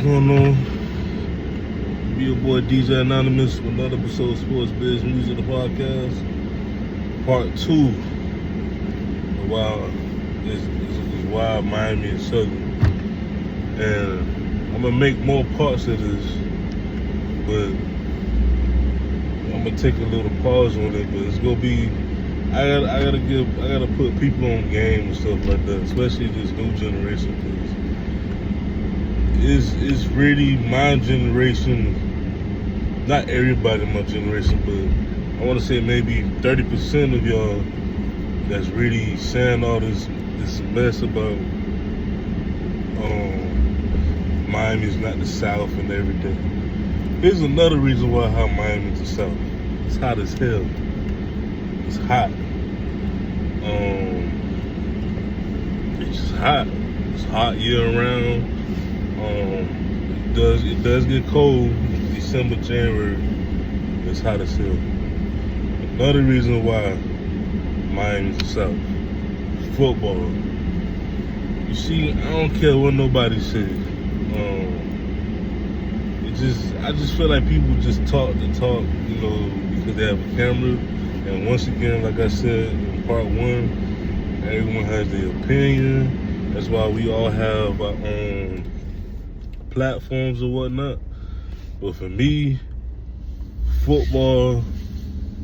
going on? Be your boy DJ Anonymous with another episode of Sports Biz Music, the podcast. Part 2 of why Miami is Southern. And I'm gonna make more parts of this, but I'm gonna take a little pause on it. But it's gonna be, I gotta put people on game and stuff like that, especially this new generation, because it's really my generation. Not everybody in my generation, but I want to say maybe 30% of y'all that's really saying all this mess about Miami's not the South and everything. Here's another reason why how Miami's the South. It's hot as hell. It's hot. It's just hot. It's hot year round. It does get cold. December, January, it's hot as hell. Another reason why Miami's the South. Football. You see, I don't care what nobody says. I just feel like people just talk the talk, because they have a camera. And once again, like I said in part 1, everyone has their opinion. That's why we all have our own platforms or whatnot. But for me, football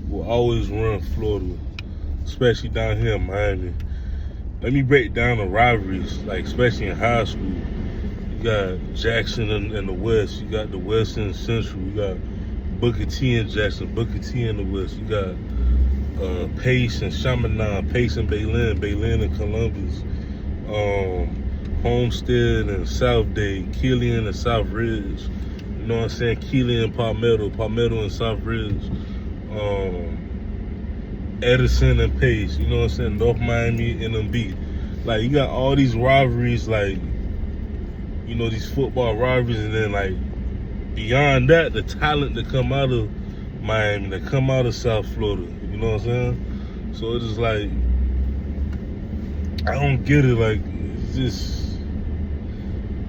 will always run Florida, especially down here in Miami. Let me break down the rivalries, like especially in high school. You got Jackson in the West. You got the West and Central. You got Booker T and Jackson, Booker T in the West. You got Pace and Chaminade, Pace and Baylin and Columbus. Homestead and South Day, Killian and South Ridge. You know what I'm saying? Keely and Palmetto and South Ridge, Edison and Pace, you know what I'm saying? North Miami, NMB. Like, you got all these rivalries, like, these football rivalries, and then, like, beyond that, the talent that come out of Miami, that come out of South Florida, you know what I'm saying? So it's just like, I don't get it, like, it's just,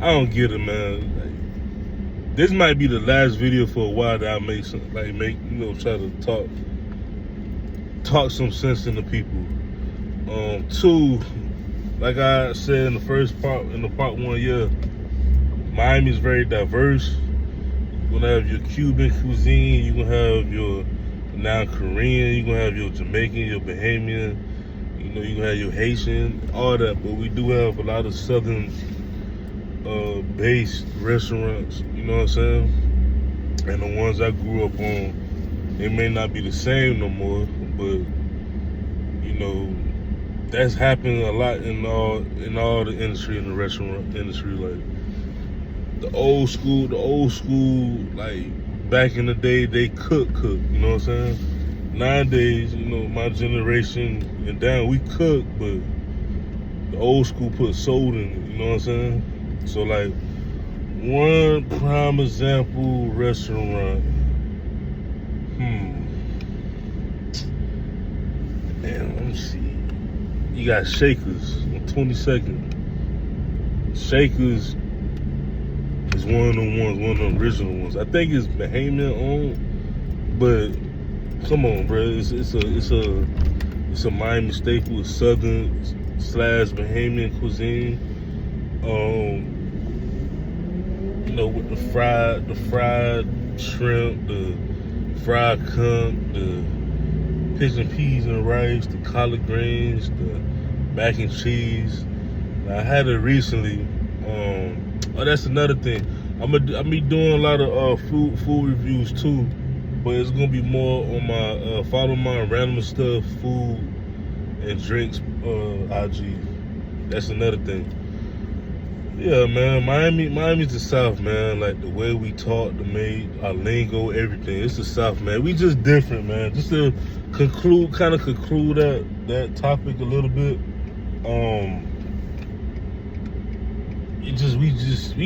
I don't get it, man. This might be the last video for a while that I make some, try to talk some sense into people. 2, like I said in the first part, in the part 1, yeah, Miami's very diverse. You're gonna have your Cuban cuisine, you're gonna have your now Korean, you're gonna have your Jamaican, your Bahamian, you're gonna have your Haitian, all that, but we do have a lot of Southern based restaurants, you know what I'm saying? And the ones I grew up on, they may not be the same no more, but that's happening a lot in all the industry, in the restaurant industry. Like the old school, like back in the day, they cook, you know what I'm saying? Nowadays, my generation and down, we cook, but the old school put soul in it, you know what I'm saying? So like one prime example restaurant. Man, let me see. You got Shakers on 22nd. Shakers is one of the original ones. I think it's Bahamian owned, but come on, bro. It's a Miami staple. It's Southern / Bahamian cuisine. With the fried shrimp, the fried conch, the pigeon peas and rice, the collard greens, the mac and cheese. I had it recently. That's another thing. I'm be doing a lot of food reviews too, but it's gonna be more on my follow my random stuff, food and drinks IG. That's another thing. Yeah, man, Miami's the South, man. Like the way we talk, our lingo, everything. It's the South, man. We just different, man. Just to conclude that topic a little bit. We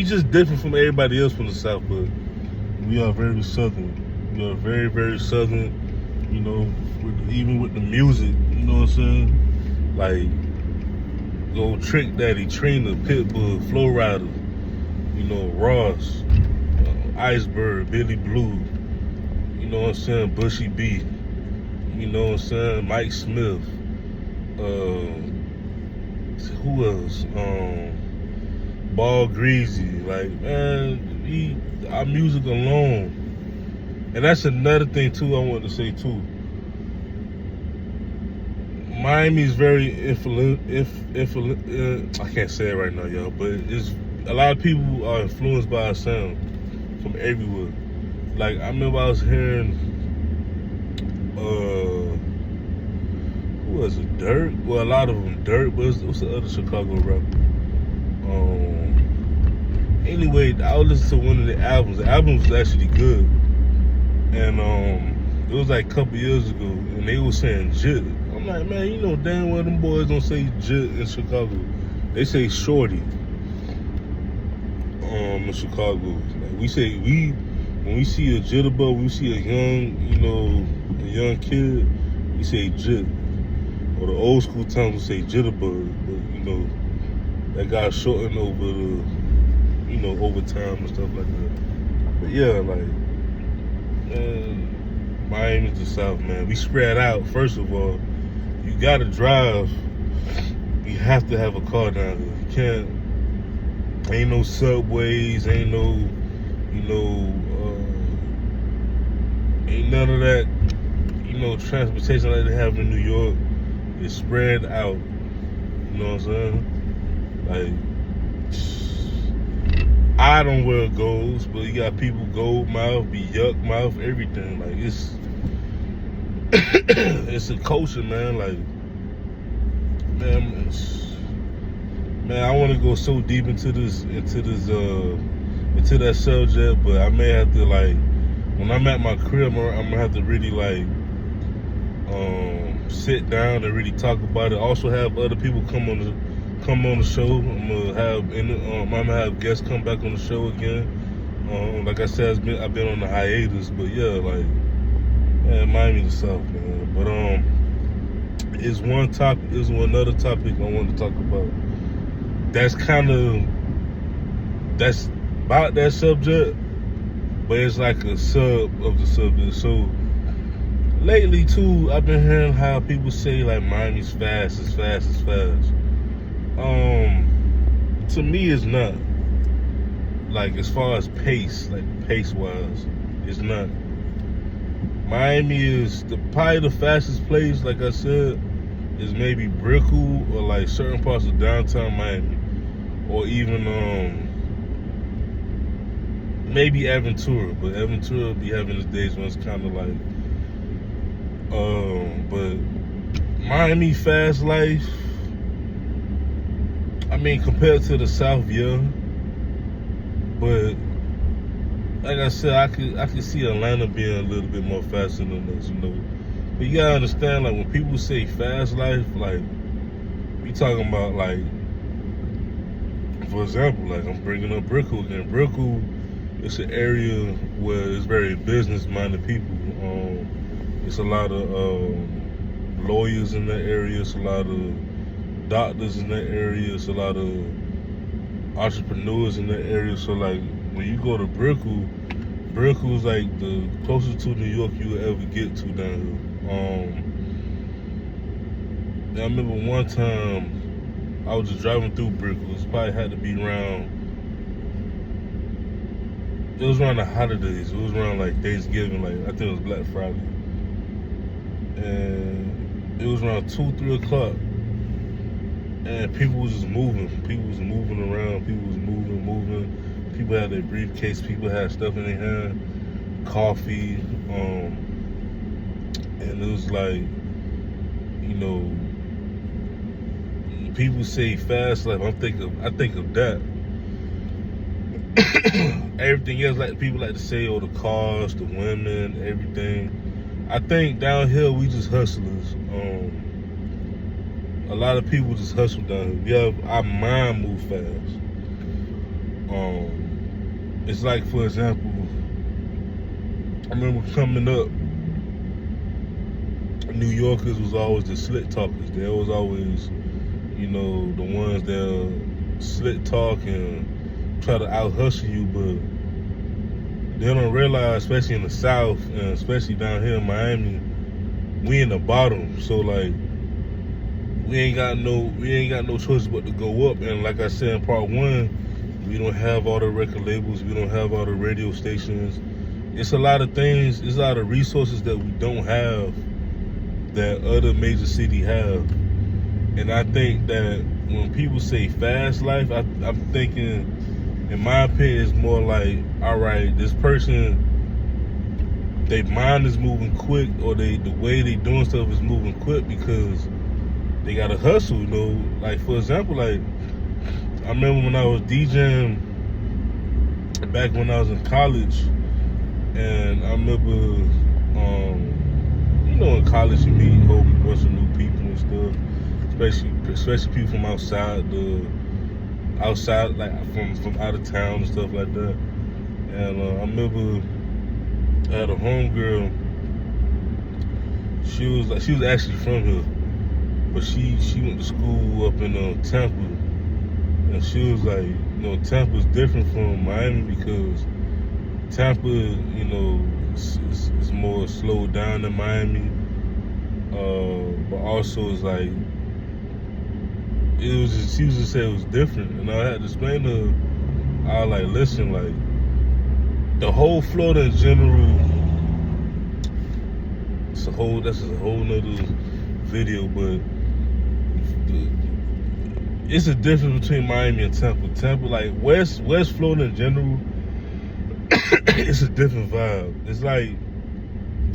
just different from everybody else from the South, but we are very Southern. We are very, very Southern. Even with the music, you know what I'm saying? Like. Go Trick Daddy, Trina, Pitbull, Flow Rider. You know, Ross, Iceberg, Billy Blue. You know what I'm saying? Bushy B. You know what I'm saying? Mike Smith. Who else? Ball Greasy. Like, man, our music alone. And that's another thing too I wanted to say too. Miami is very I can't say it right now, y'all, but it's a lot of people are influenced by our sound from everywhere. Like, I remember I was hearing who was it? Dirt? Well, a lot of them Dirt, but what's the other Chicago rapper? Anyway, I would listen to one of the albums. The album was actually good. And it was like a couple years ago, and they were saying Jit. I'm like, man, you know damn well them boys don't say Jit in Chicago. They say Shorty. In Chicago, like when we see a jitterbug, we see a young kid, we say Jit. Or the old school times we say jitterbug, but you know that got shortened over over time and stuff like that. But yeah, like. Man, Miami's the South, man. We spread out. First of all, you gotta drive. You have to have a car down here. You can't. Ain't no subways. Ain't no, ain't none of that. Transportation like they have in New York. It's spread out. You know what I'm saying? Like. I don't wear golds, but you got people gold mouth, be yuck mouth, everything. Like it's a culture, man. Like, man, I want to go so deep into that subject, but I may have to, like, when I'm at my crib, I'm gonna have to really sit down and really talk about it. Also have other people come on the show. I'm gonna have guests come back on the show again. Like I said, I've been on the hiatus, but yeah, like, man, Miami the South, man. But it's another topic I wanted to talk about. That's about that subject, but it's like a sub of the subject. So lately too, I've been hearing how people say like Miami's fast. To me, it's not. Like, as far as pace wise, it's not. Miami is probably the fastest place, like I said, is maybe Brickell or like certain parts of downtown Miami. Or even maybe Aventura, but Aventura be having its days when it's kinda like but Miami fast life, I mean, compared to the South, yeah. But like I said, I could see Atlanta being a little bit more faster than us, But you gotta understand, like, when people say fast life, like, we talking about, like, for example, like, I'm bringing up Brickell again. Brickell, it's an area where it's very business-minded people. It's a lot of lawyers in that area. It's a lot of doctors in that area. It's a lot of entrepreneurs in that area. So, like, when you go to Brickell's like the closest to New York you will ever get to down here. I remember one time I was just driving through Brickell. It probably had to be around. It was around the holidays. It was around like Thanksgiving. Like, I think it was Black Friday, and it was around 2-3 o'clock. And people was just moving. People was moving around. People was moving. People had their briefcase. People had stuff in their hand, coffee. And it was like, people say fast life. I think of that. Everything else, like people like to say, the cars, the women, everything. I think down here we just hustlers. A lot of people just hustle down here. Our mind move fast. It's like, for example, I remember coming up, New Yorkers was always the slick talkers. They was always, the ones that slick talk and try to out hustle you, but they don't realize, especially in the South and especially down here in Miami, we in the bottom. So like we ain't got no choice but to go up. And like I said in part one, we don't have all the record labels, we don't have all the radio stations. It's a lot of things, it's a lot of resources that we don't have that other major city have. And I think that when people say fast life, I'm thinking, in my opinion, it's more like, all right, this person, their mind is moving quick, or the way they doing stuff is moving quick because they gotta hustle, you know. Like for example, like I remember when I was DJing back when I was in college, and I remember, you know, in college you meet a whole bunch of new people and stuff, especially people from outside, like from out of town and stuff like that. And I remember I had a homegirl. She was actually from here, but she went to school up in Tampa, and she was like, you know, Tampa's different from Miami because Tampa, you know, is more slowed down than Miami, but also it's like she was just saying it was different, and I had to explain to her. I was like, listen, like the whole Florida in general, that's a whole nother video, but it's a difference between Miami and Tampa. Tampa, like West Florida in general, it's a different vibe. It's like,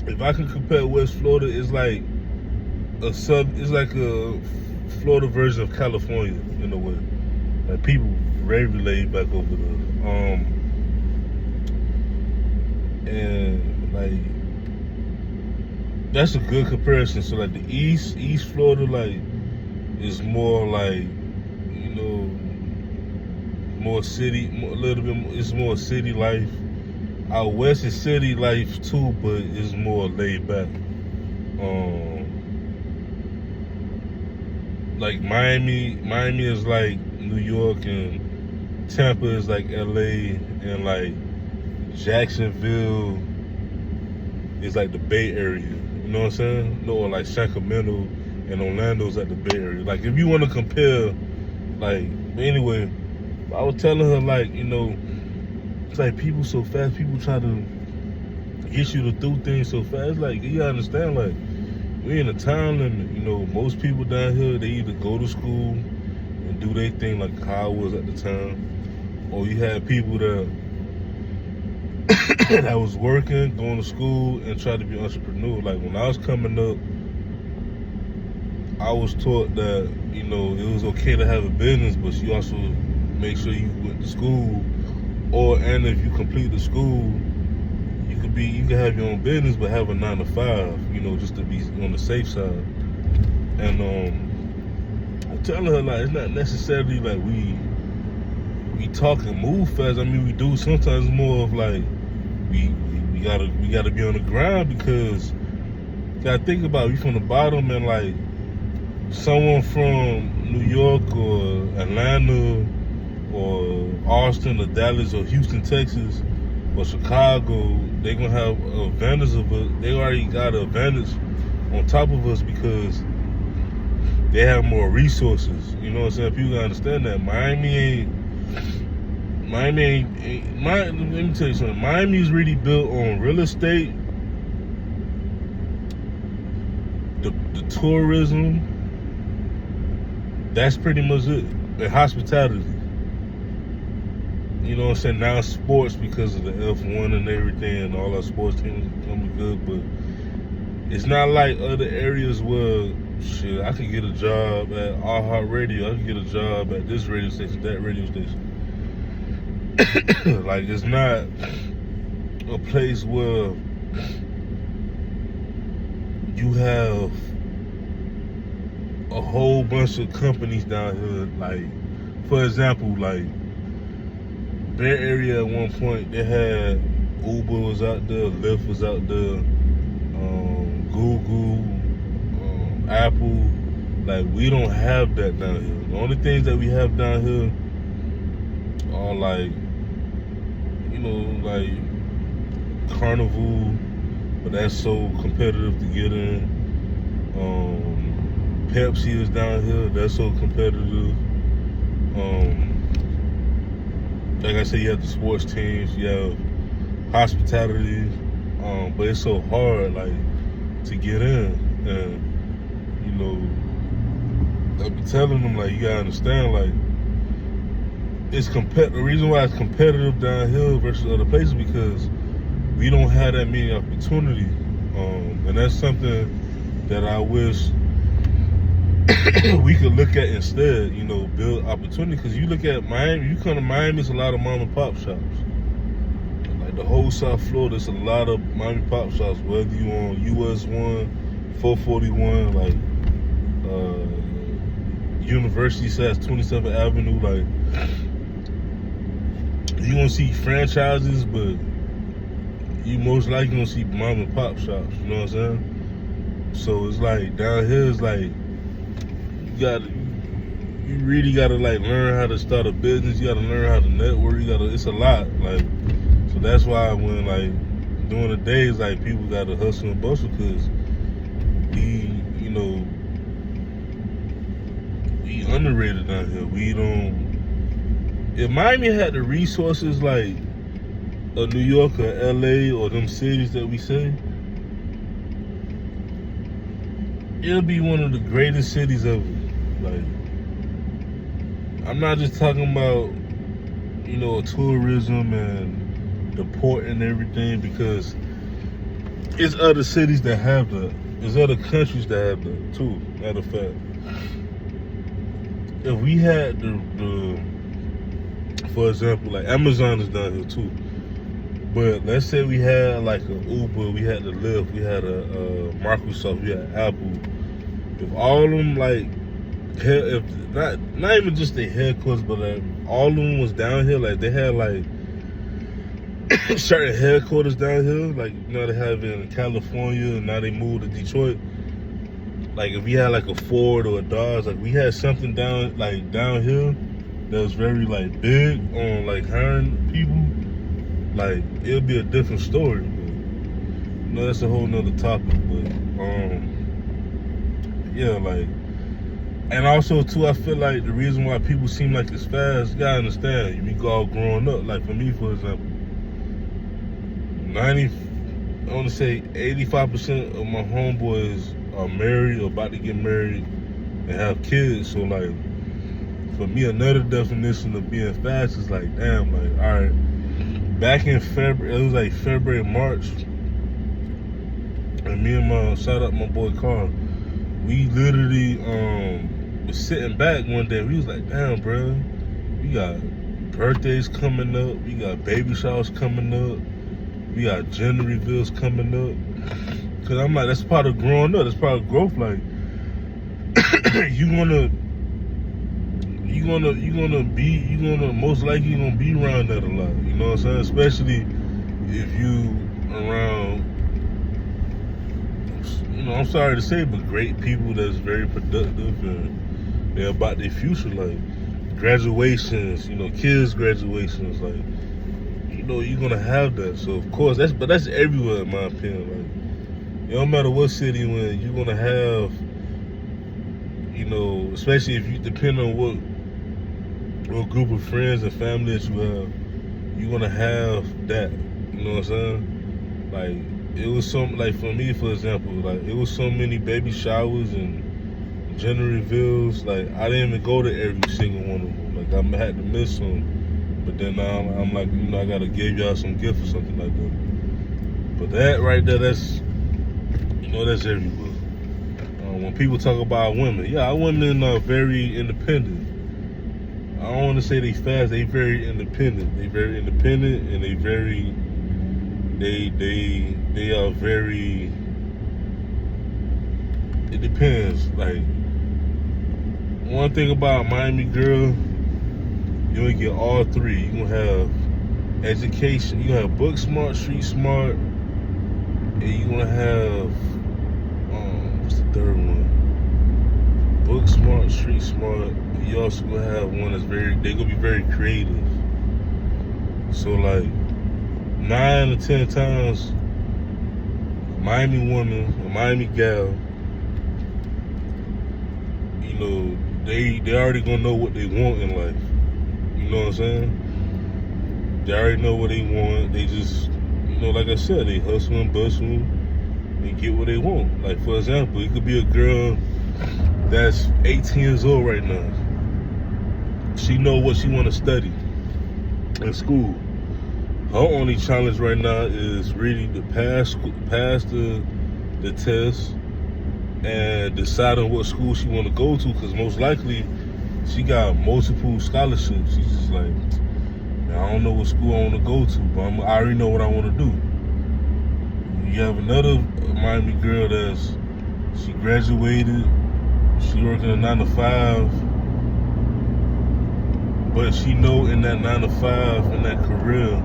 if I could compare West Florida, it's like a Florida version of California in a way. Like people very laid back over there. And like that's a good comparison. So like the East Florida, like, is more like, you know, more city, a little bit more, it's more city life. Out West is city life too, but it's more laid back. Like Miami is like New York, and Tampa is like LA, and like Jacksonville is like the Bay Area. You know what I'm saying? No, or like Sacramento and Orlando's like the Bay Area. Like if you want to compare, like, anyway, I was telling her, like, you know, it's like people so fast, people try to get you to do things so fast. Like, you gotta understand, like, we in a time limit. You know, most people down here, they either go to school and do their thing like how I was at the time, or you had people that that was working, going to school, and trying to be an entrepreneur. Like when I was coming up, I was taught that, you know, it was okay to have a business, but you also make sure you went to school, and if you complete the school, you could have your own business, but have a 9 to 5, you know, just to be on the safe side. And I'm telling her, like, it's not necessarily like we talk and move fast. I mean, we do sometimes. More of like we gotta be on the ground, because you gotta think about it, we from the bottom, and like someone from New York or Atlanta or Austin or Dallas or Houston, Texas, or Chicago, they gonna have a advantage of us. They already got an advantage on top of us because they have more resources. You know what I'm saying? People gotta understand that. Miami ain't. Let me tell you something. Miami is really built on real estate, the tourism. That's pretty much it. And hospitality. You know what I'm saying? Now sports, because of the F1 and everything, and all our sports teams coming good, but it's not like other areas where, shit, I could get a job at iHeartRadio, I could get a job at this radio station, that radio station. Like, it's not a place where you have a whole bunch of companies down here. Like, for example, like Bay Area at one point, they had Uber was out there, Lyft was out there, Google, Apple. Like, we don't have that down here. The only things that we have down here all like, like Carnival, but that's so competitive to get in. Pepsi is down here, that's so competitive. Like I said, you have the sports teams, you have hospitality, but it's so hard, like, to get in. And I be telling them, like, you gotta understand, like, it's the reason why it's competitive down here versus other places because we don't have that many opportunity, and that's something that I wish we could look at instead. Build opportunity, because you look at Miami, you come to Miami, it's a lot of mom and pop shops. Like the whole South Florida, it's a lot of mom and pop shops. Whether you on US 1, 441, like University says 27th Avenue, like you gonna see franchises, but you most likely gonna see mom and pop shops. You know what I'm saying? So it's like down here, it's like you really gotta like learn how to start a business. You gotta learn how to network. It's a lot. Like, so that's why when like during the days, like people gotta hustle and bustle because we underrated down here. We don't. If Miami had the resources like a New York or LA or them cities that we say, it'll be one of the greatest cities ever. Like, I'm not just talking about, tourism and the port and everything, because it's other cities that have that. There's other countries that have that too, matter of fact. If we had the for example, like Amazon is down here too. But let's say we had like an Uber, we had the Lyft, we had a Microsoft, we had Apple. If all of them like, if not even just their headquarters, but like all of them was down here, like they had like certain headquarters down here, like they have in California, and now they moved to Detroit. Like if we had like a Ford or a Dodge, like we had something down here that was very like big on like hiring people, like it'll be a different story. But that's a whole nother topic. But yeah, like, and also too, I feel like the reason why people seem like it's fast, you gotta understand, we all growing up. Like for me, for example, I want to say 85% of my homeboys are married or about to get married and have kids. So like, for me, another definition of being fast is like, damn, like, all right, back in February, it was like February, March, and me and shout out my boy Carl, we literally was sitting back one day. We was like, damn, bro, we got birthdays coming up, we got baby showers coming up, we got gender reveals coming up. Cause I'm like, that's part of growing up, that's part of growth. Like, most likely gonna be around that a lot. You know what I'm saying? Especially if you around, I'm sorry to say, but great people that's very productive and they're about their future, like graduations, kids' graduations, like, you're gonna have that. So of course, that's everywhere in my opinion. Like, it don't matter what city you're in, you're gonna have, especially if you depend on what group of friends and family that you have, you're gonna have that. You know what I'm saying? Like, it was like for me, for example, like it was so many baby showers and gender reveals. Like, I didn't even go to every single one of them. Like, I had to miss some. But then now I'm like, I gotta give y'all some gift or something like that. But that right there, that's everywhere. When people talk about women, yeah, our women are very independent. I don't want to say they fast, they very independent. They very independent, and they are very, it depends. Like, one thing about Miami girl, you're gonna get all three. You're gonna have education, you're gonna have book smart, street smart, and you're gonna have, what's the third one? Book smart, street smart. You also gonna have one that's they're gonna be very creative. So like 9 or 10 times, Miami woman, a Miami gal, you know, they already gonna know what they want in life. You know what I'm saying? They already know what they want. They just, you know, like I said, they hustle and bustle and get what they want. Like, for example, it could be a girl that's 18 years old right now. She know what she want to study in school. Her only challenge right now is really to pass the test and decide on what school she want to go to, because most likely she got multiple scholarships. She's just like, man, I don't know what school I want to go to, but I already know what I want to do. You have another Miami girl she graduated, she working a 9 to 5, but she know in that 9 to 5, in that career,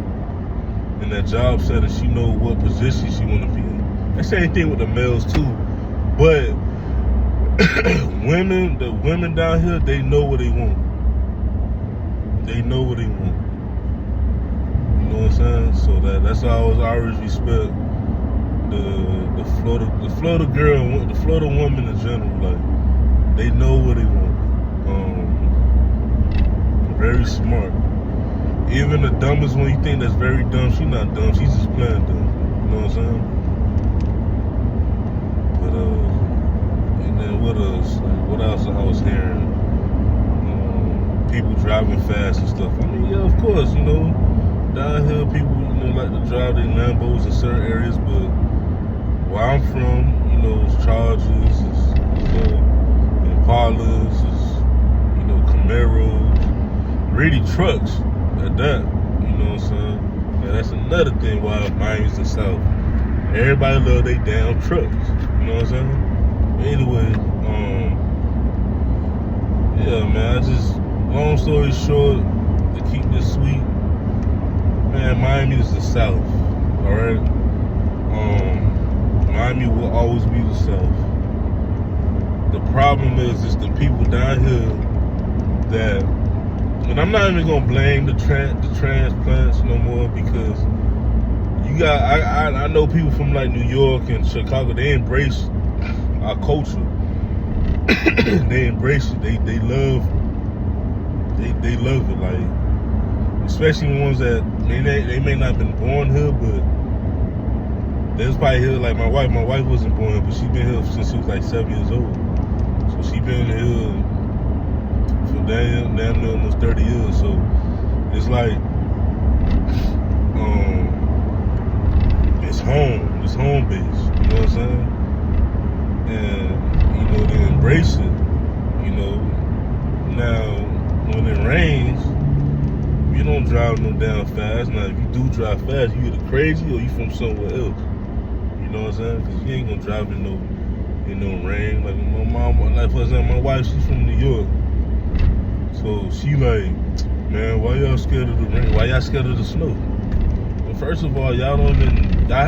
in that job setting, she know what position she want to be in. That's the same thing with the males too. But the women down here, they know what they want. They know what they want. You know what I'm saying? So that's why I always respect the Florida girl, the Florida woman in general. Like, they know what they want. Very smart. Even the dumbest one, you think that's very dumb, she's not dumb. She's just playing dumb. You know what I'm saying? But and then what else? Like, what else I was hearing? People driving fast and stuff. I mean, yeah, of course, you know, down here people, you know, like to drive their Lambos in certain areas, but where I'm from, you know, it's Chargers, it's Impalas, it's, you know, Camaros, really trucks at that. You know what I'm saying? And that's another thing why Miami's the South. Everybody love they damn trucks. You know what I'm saying? Anyway, yeah, man, long story short, to keep this sweet, man, Miami is the South, all right? Miami will always be the South. The problem is the people down here that, and I'm not even gonna blame the transplants no more, because you got, I know people from like New York and Chicago, they embrace our culture. They embrace it. They love it, like, especially the ones that they may not have been born here, but they was probably here. Like my wife wasn't born here, but she been here since she was like 7 years old. So she been here for damn near almost 30 years. So it's like, it's home base. You know what I'm saying? And you know, they embrace it. You know, now when it rains, you don't drive no damn fast. Now, if you do drive fast, you either crazy or you from somewhere else. You know what I'm saying? Because you ain't gonna drive in no rain. Like my mom, like for example, my wife, she's from New York. So she like, man, why y'all scared of the rain? Why y'all scared of the snow? Well, first of all, y'all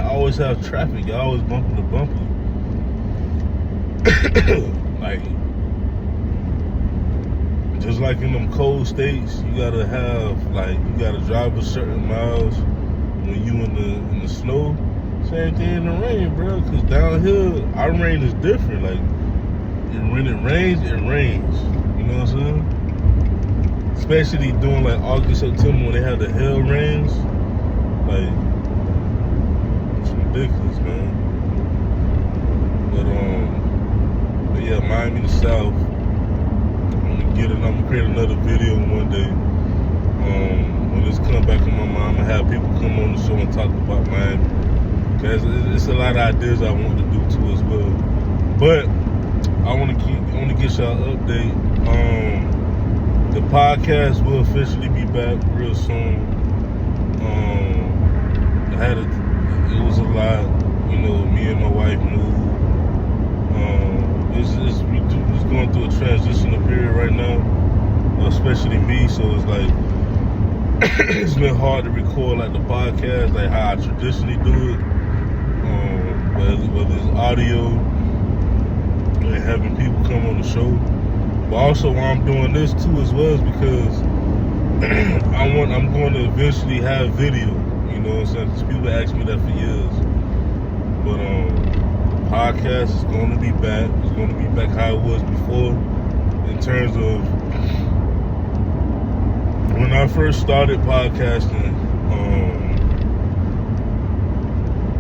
always have traffic. Y'all always bumper to bumper. Like, just like in them cold states, you gotta drive a certain miles when you in the snow. Same thing in the rain, bro. Cause down here, our rain is different. Like, when it rains, it rains. You know what I'm saying? Especially during like August, September, when they have the hell rains. Like, it's ridiculous, man. But yeah, Miami the South. I'm gonna create another video one day. When this come back in my mind, I'm gonna have people come on the show and talk about Miami. Cause it's a lot of ideas I want to do too as well. But I want to get y'all an update. The podcast will officially be back real soon. It was a lot, you know, me and my wife moved. We're just going through a transitional period right now, especially me. So it's like it's been hard to record like the podcast, like how I traditionally do it. Whether it's audio and having people come on the show, but also why I'm doing this too as well is because I'm going to eventually have video. You know what I'm saying? Because people ask me that for years. But podcast is going to be back. It's going to be back how it was before. In terms of when I first started podcasting,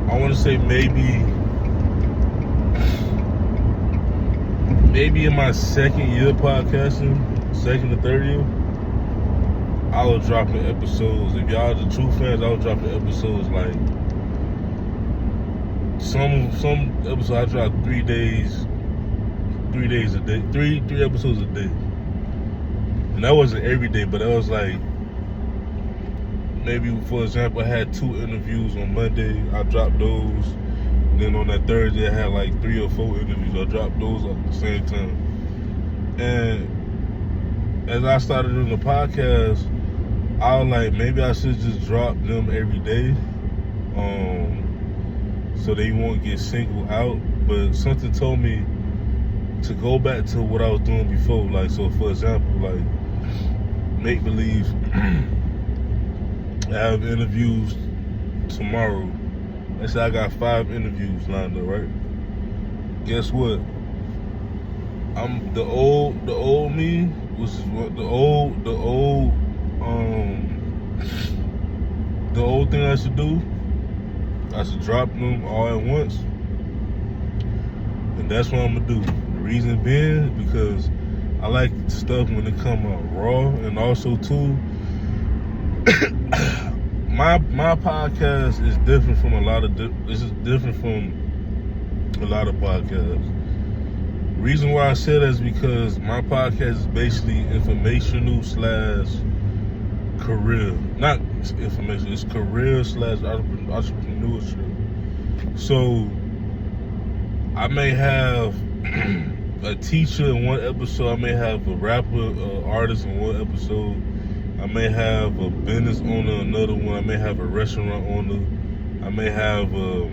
I want to say maybe in my second year podcasting, second to third year, I was dropping episodes. If y'all the true fans, I was dropping episodes like some episodes I dropped 3 days a day, three episodes a day. And that wasn't every day, but that was like maybe, for example, I had 2 interviews on Monday. I dropped those. Then on that Thursday, I had like 3 or 4 interviews. I dropped those at the same time. And as I started doing the podcast, I was like, maybe I should just drop them every day, so they won't get singled out. But something told me to go back to what I was doing before. Like, so for example, like Make Believe, I have interviews tomorrow. Let's say I got 5 interviews lined up, right? Guess what? I'm the old me, which is what the old thing I should do. I should drop them all at once, and that's what I'm gonna do. The reason being because I like stuff when it come out raw, and also too, my podcast is different from a lot of podcasts. Reason why I say that is because my podcast is basically informational / career. Not information, it's career / entrepreneurship. So I may have a teacher in one episode, I may have a rapper, artist in one episode, I may have a business owner in another one, I may have a restaurant owner, I may have a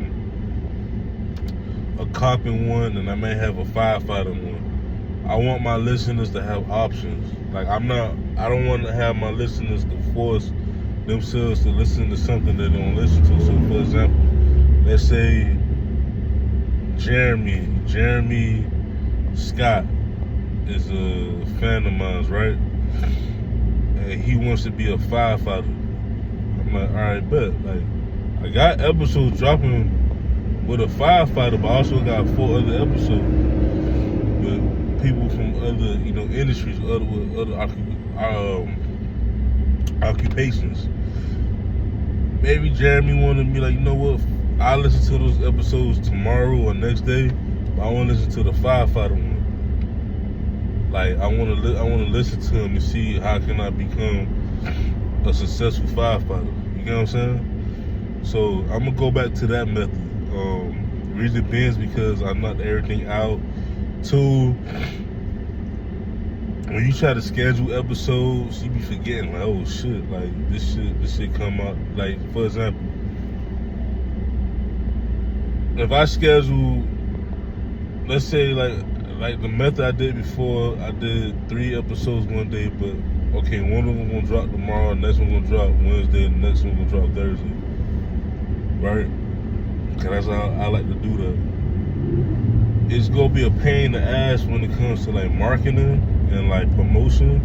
cop in one, and I may have a firefighter in one. I want my listeners to have options. Like I don't want to have my listeners to force themselves to listen to something they don't listen to. So for example, let's say Jeremy Scott is a fan of mine, right? And he wants to be a firefighter. I'm like, all right, bet. Like, I got episodes dropping with a firefighter, but I also got 4 other episodes with people from other, industries, other occupations. Maybe Jeremy wanted me like, you know what? I'll listen to those episodes tomorrow or next day, but I want to listen to the firefighter one. Like I want to listen to him and see how can I become a successful firefighter. You get what I'm saying? So I'm gonna go back to that method. Reason being is because I knocked everything out. 2, when you try to schedule episodes, you be forgetting like, oh shit, like this shit come out. Like for example, if I schedule, let's say like the method I did before, I did 3 episodes one day, but okay, one of them gonna drop tomorrow, next one gonna drop Wednesday, and the next one gonna drop Thursday, right? Cause that's how I like to do that. It's gonna be a pain in the ass when it comes to like marketing and like promotion.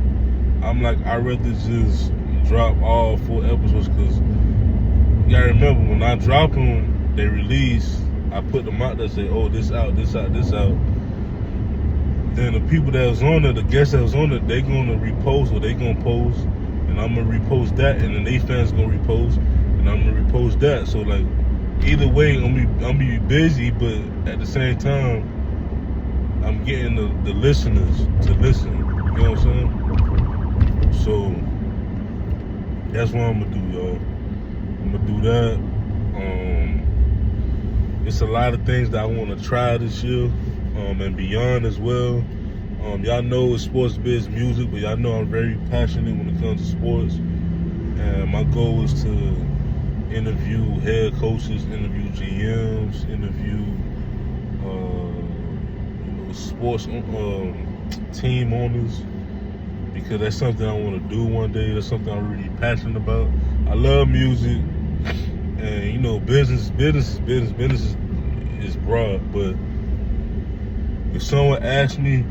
I'm like, I'd rather just drop all 4 episodes, cause you gotta remember when I drop them, they release, I put them out there, say, oh, this out. Then the people that was on it, the guests that was on it, they gonna repost or they gonna post, and I'm gonna repost that, and then they fans gonna repost, and I'm gonna repost that. So like, either way, I'm gonna be busy, but at the same time, I'm getting the listeners to listen. You know what I'm saying? So that's what I'm gonna do, y'all. I'm gonna do that. It's a lot of things that I want to try this year, and beyond as well. Y'all know it's sports biz music, but y'all know I'm very passionate when it comes to sports. And my goal is to interview head coaches, interview GMs, interview sports team owners, because that's something I want to do one day. That's something I'm really passionate about. I love music, and you know, business is broad. But if someone asks me,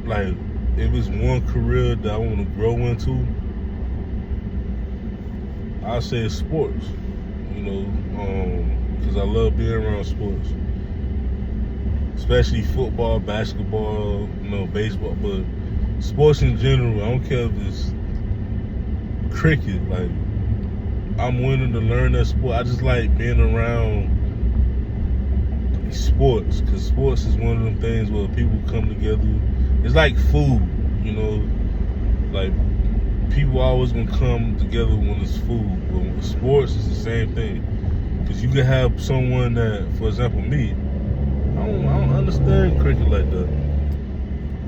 like, if it's one career that I want to grow into, I say it's sports. You know, because I love being around sports, especially football, basketball, you know, baseball, but sports in general. I don't care if it's cricket. Like, I'm willing to learn that sport. I just like being around sports, because sports is one of them things where people come together. It's like food, you know, like people always gonna come together when it's food, but with sports it's the same thing. Because you can have someone that, for example, me, I don't understand cricket like that.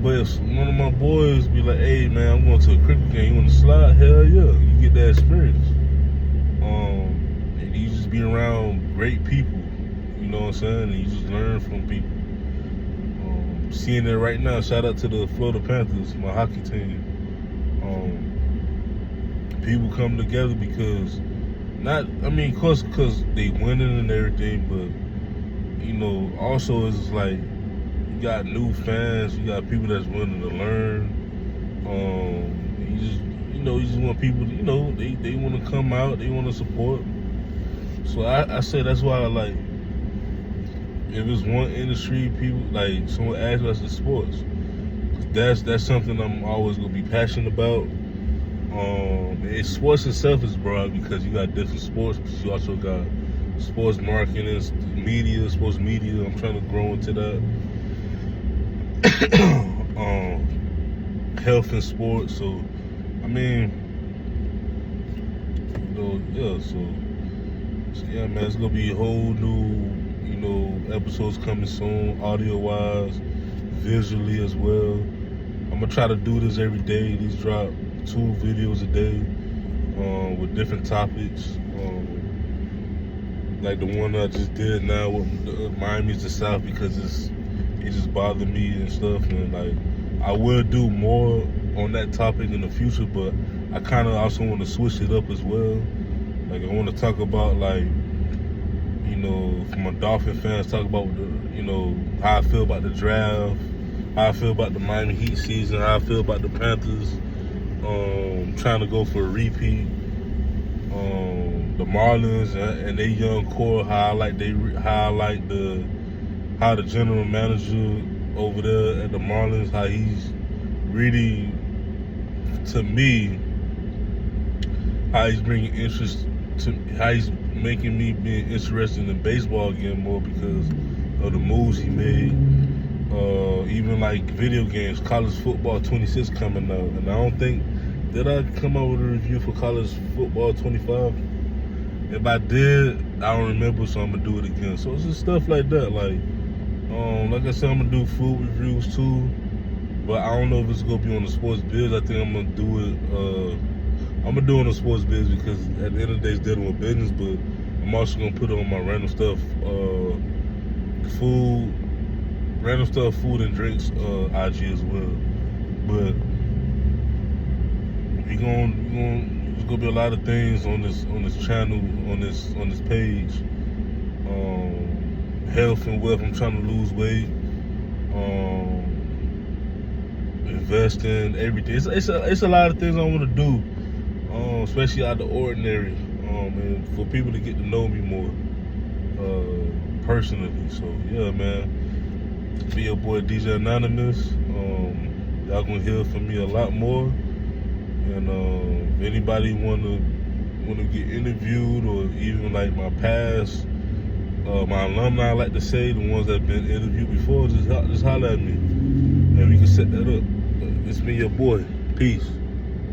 But if one of my boys be like, hey man, I'm going to a cricket game, you want to slide? Hell yeah, you get that experience. And you just be around great people, you know what I'm saying? And you just learn from people. Seeing it right now, shout out to the Florida Panthers, my hockey team. People come together because, of course, because they winning and everything, but you know, also it's like you got new fans, you got people that's willing to learn. You just want people to, you know, they want to come out, they want to support. So I say that's why I like, if it's one industry, people, like someone asks me, I say sports. That's something I'm always gonna be passionate about. Sports itself is broad because you got different sports, but you also got sports marketing, media, sports media. I'm trying to grow into that. Health and sports. So, I mean, you know, yeah. So yeah, man, it's gonna be a whole new, you know, episodes coming soon, audio wise, visually as well. I'm gonna try to do this every day. These drop 2 videos a day with different topics, like the one I just did now with Miami's the South, because it just bothered me and stuff, and like I will do more on that topic in the future, but I kind of also want to switch it up as well. Like I want to talk about, like, you know, for my Dolphin fans, talk about you know, how I feel about the draft, how I feel about the Miami Heat season, how I feel about the Panthers trying to go for a repeat, the Marlins and their young core, how the general manager over there at the Marlins, how he's really, to me, how he's bringing interest to, how he's making me being interested in baseball again more because of the moves he made. Even like video games, college football 26 coming out, and I don't think, did I come out with a review for college football 25? If I did, I don't remember, so I'm gonna do it again. So it's just stuff like that. Like I said, I'm gonna do food reviews too, but I don't know if it's gonna be on the sports biz. I think I'm gonna do it. I'm gonna do it on the sports biz because at the end of the day, it's dealing with business. But I'm also gonna put it on my random stuff, food and drinks, IG as well. But there's gonna be a lot of things on this channel, on this page. Health and wealth. I'm trying to lose weight. Invest in everything. It's a lot of things I want to do, especially out of the ordinary, and for people to get to know me more personally. So yeah, man. Be your boy DJ Anonymous. Y'all gonna hear from me a lot more. And if anybody wanna get interviewed, or even like my past, my alumni, I like to say, the ones that have been interviewed before, just holler at me and we can set that up. It's me, your boy. Peace.